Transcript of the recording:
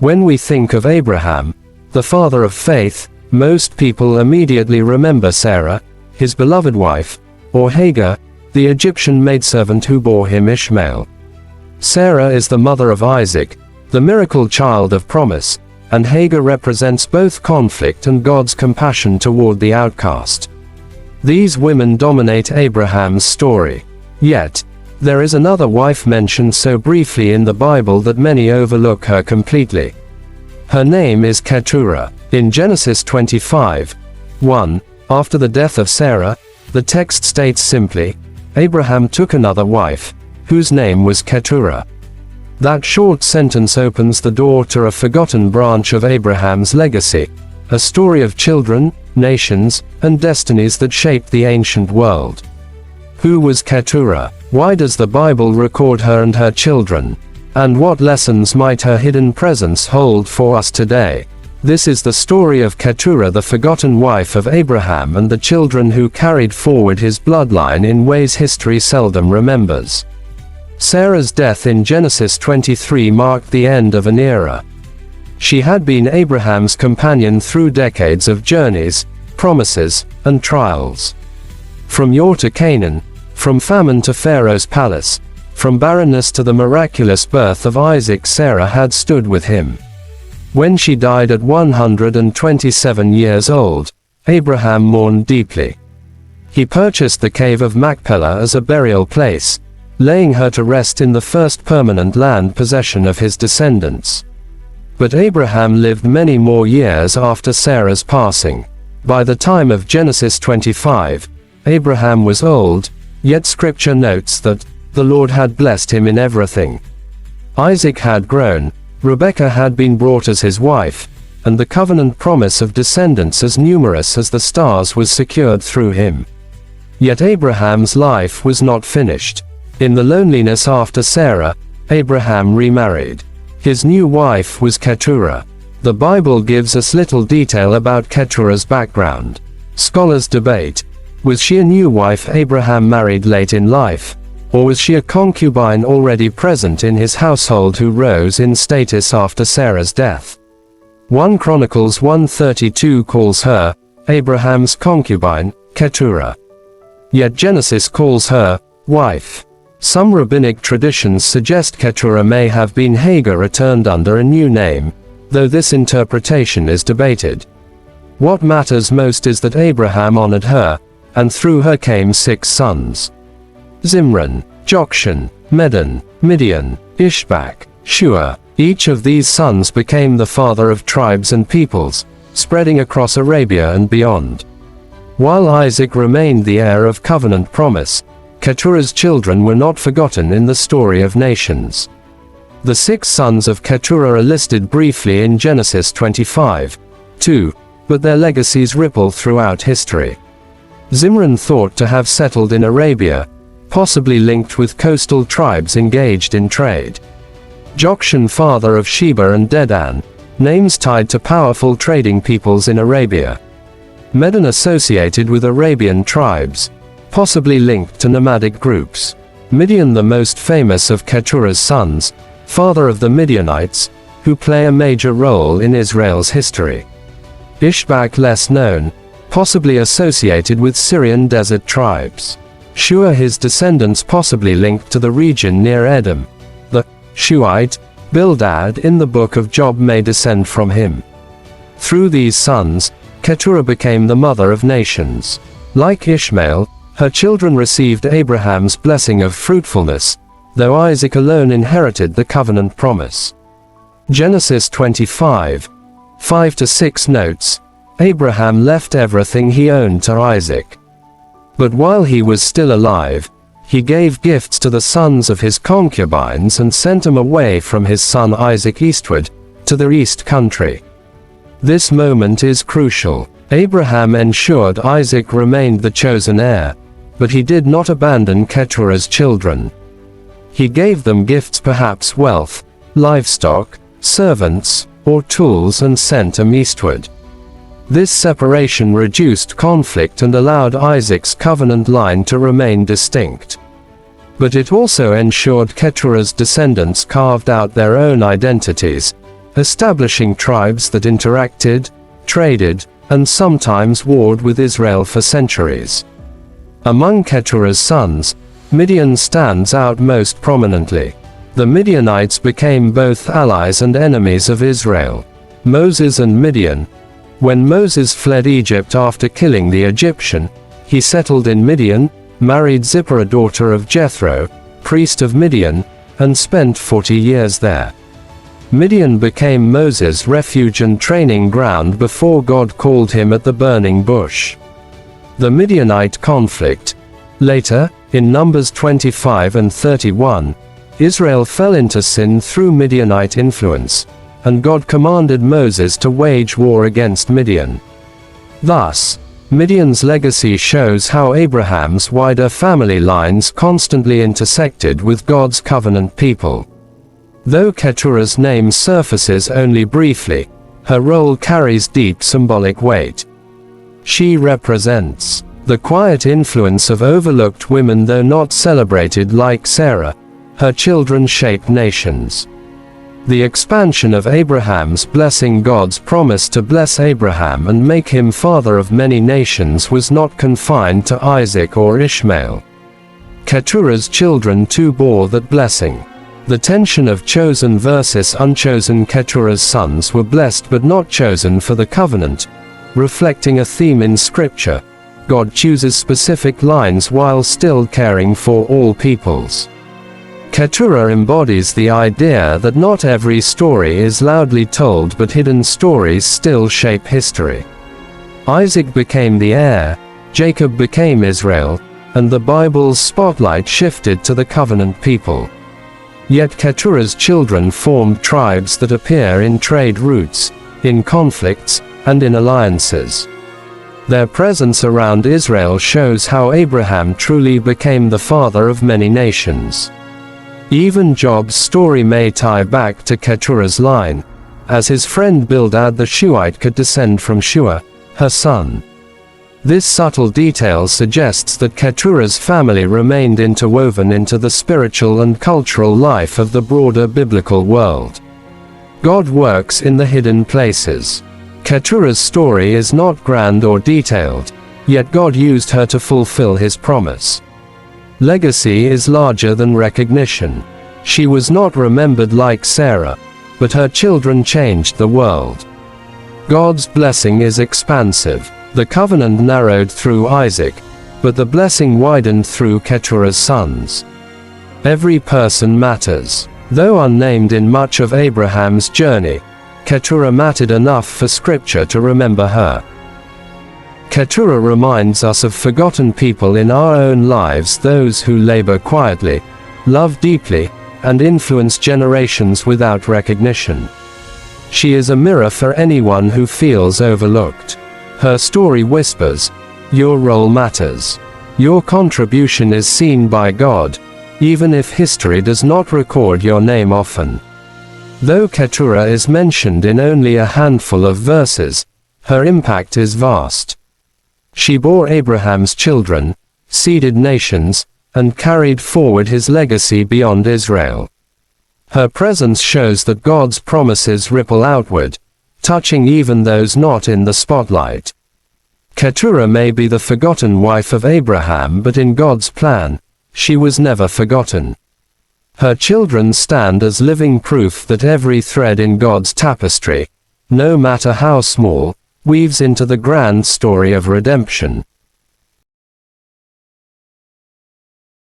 When we think of Abraham, the father of faith, most people immediately remember Sarah, his beloved wife, or Hagar, the Egyptian maidservant who bore him Ishmael. Sarah is the mother of Isaac, the miracle child of promise, and Hagar represents both conflict and God's compassion toward the outcast. These women dominate Abraham's story. Yet, there is another wife mentioned so briefly in the Bible that many overlook her completely. Her name is Keturah. In Genesis 25:1, after the death of Sarah, the text states simply, Abraham took another wife, whose name was Keturah. That short sentence opens the door to a forgotten branch of Abraham's legacy, a story of children, nations, and destinies that shaped the ancient world. Who was Keturah? Why does the Bible record her and her children? And what lessons might her hidden presence hold for us today? This is the story of Keturah, the forgotten wife of Abraham, and the children who carried forward his bloodline in ways history seldom remembers. Sarah's death in Genesis 23 marked the end of an era. She had been Abraham's companion through decades of journeys, promises, and trials. From Ur to Canaan, from famine to Pharaoh's palace, from barrenness to the miraculous birth of Isaac, Sarah had stood with him. When she died at 127 years old, Abraham mourned deeply. He purchased the cave of Machpelah as a burial place, laying her to rest in the first permanent land possession of his descendants. But Abraham lived many more years after Sarah's passing. By the time of Genesis 25, Abraham was old, yet Scripture notes that the Lord had blessed him in everything. Isaac had grown, Rebekah had been brought as his wife, and the covenant promise of descendants as numerous as the stars was secured through him. Yet Abraham's life was not finished. In the loneliness after Sarah, Abraham remarried. His new wife was Keturah. The Bible gives us little detail about Keturah's background. Scholars debate, was she a new wife Abraham married late in life, or was she a concubine already present in his household who rose in status after Sarah's death? 1 Chronicles 1:32 calls her Abraham's concubine, Keturah. Yet Genesis calls her wife. Some rabbinic traditions suggest Keturah may have been Hagar returned under a new name, though this interpretation is debated. What matters most is that Abraham honored her, and through her came 6 sons: Zimran, Jokshan, Medan, Midian, Ishbak, Shua. Each of these sons became the father of tribes and peoples, spreading across Arabia and beyond. While Isaac remained the heir of covenant promise, Keturah's children were not forgotten in the story of nations. The 6 sons of Keturah are listed briefly in Genesis 25:2, but their legacies ripple throughout history. Zimran thought to have settled in Arabia, possibly linked with coastal tribes engaged in trade. Jokshan, father of Sheba and Dedan, names tied to powerful trading peoples in Arabia. Medan associated with Arabian tribes, possibly linked to nomadic groups. Midian, the most famous of Keturah's sons, father of the Midianites, who play a major role in Israel's history. Ishbak, less known, possibly associated with Syrian desert tribes. Shua, his descendants possibly linked to the region near Edom. The Shuite, Bildad in the book of Job may descend from him. Through these sons, Keturah became the mother of nations. Like Ishmael, her children received Abraham's blessing of fruitfulness, though Isaac alone inherited the covenant promise. Genesis 25:5-6 notes, Abraham left everything he owned to Isaac. But while he was still alive, he gave gifts to the sons of his concubines and sent them away from his son Isaac eastward, to the east country. This moment is crucial. Abraham ensured Isaac remained the chosen heir, but he did not abandon Keturah's children. He gave them gifts, perhaps wealth, livestock, servants, or tools, and sent them eastward. This separation reduced conflict and allowed Isaac's covenant line to remain distinct. But it also ensured Keturah's descendants carved out their own identities, establishing tribes that interacted, traded, and sometimes warred with Israel for centuries. Among Keturah's sons, Midian stands out most prominently. The Midianites became both allies and enemies of Israel. Moses and Midian. When Moses fled Egypt after killing the Egyptian, he settled in Midian, married Zipporah, daughter of Jethro, priest of Midian, and spent 40 years there. Midian became Moses' refuge and training ground before God called him at the burning bush. The Midianite conflict. Later, in Numbers 25 and 31, Israel fell into sin through Midianite influence, and God commanded Moses to wage war against Midian. Thus, Midian's legacy shows how Abraham's wider family lines constantly intersected with God's covenant people. Though Keturah's name surfaces only briefly, her role carries deep symbolic weight. She represents the quiet influence of overlooked women, though not celebrated like Sarah. Her children shaped nations. The expansion of Abraham's blessing. God's promise to bless Abraham and make him father of many nations was not confined to Isaac or Ishmael. Keturah's children too bore that blessing. The tension of chosen versus unchosen. Keturah's sons were blessed but not chosen for the covenant, reflecting a theme in Scripture. God chooses specific lines while still caring for all peoples. Keturah embodies the idea that not every story is loudly told, but hidden stories still shape history. Isaac became the heir, Jacob became Israel, and the Bible's spotlight shifted to the covenant people. Yet Keturah's children formed tribes that appear in trade routes, in conflicts, and in alliances. Their presence around Israel shows how Abraham truly became the father of many nations. Even Job's story may tie back to Keturah's line, as his friend Bildad the Shuhite could descend from Shua, her son. This subtle detail suggests that Keturah's family remained interwoven into the spiritual and cultural life of the broader biblical world. God works in the hidden places. Keturah's story is not grand or detailed, yet God used her to fulfill his promise. Legacy is larger than recognition. She was not remembered like Sarah, but her children changed the world. God's blessing is expansive. The covenant narrowed through Isaac, but the blessing widened through Keturah's sons. Every person matters. Though unnamed in much of Abraham's journey, Keturah mattered enough for Scripture to remember her. Keturah reminds us of forgotten people in our own lives, those who labor quietly, love deeply, and influence generations without recognition. She is a mirror for anyone who feels overlooked. Her story whispers, your role matters. Your contribution is seen by God, even if history does not record your name often. Though Keturah is mentioned in only a handful of verses, her impact is vast. She bore Abraham's children, seeded nations, and carried forward his legacy beyond Israel. Her presence shows that God's promises ripple outward, touching even those not in the spotlight. Keturah may be the forgotten wife of Abraham, but in God's plan, she was never forgotten. Her children stand as living proof that every thread in God's tapestry, no matter how small, weaves into the grand story of redemption.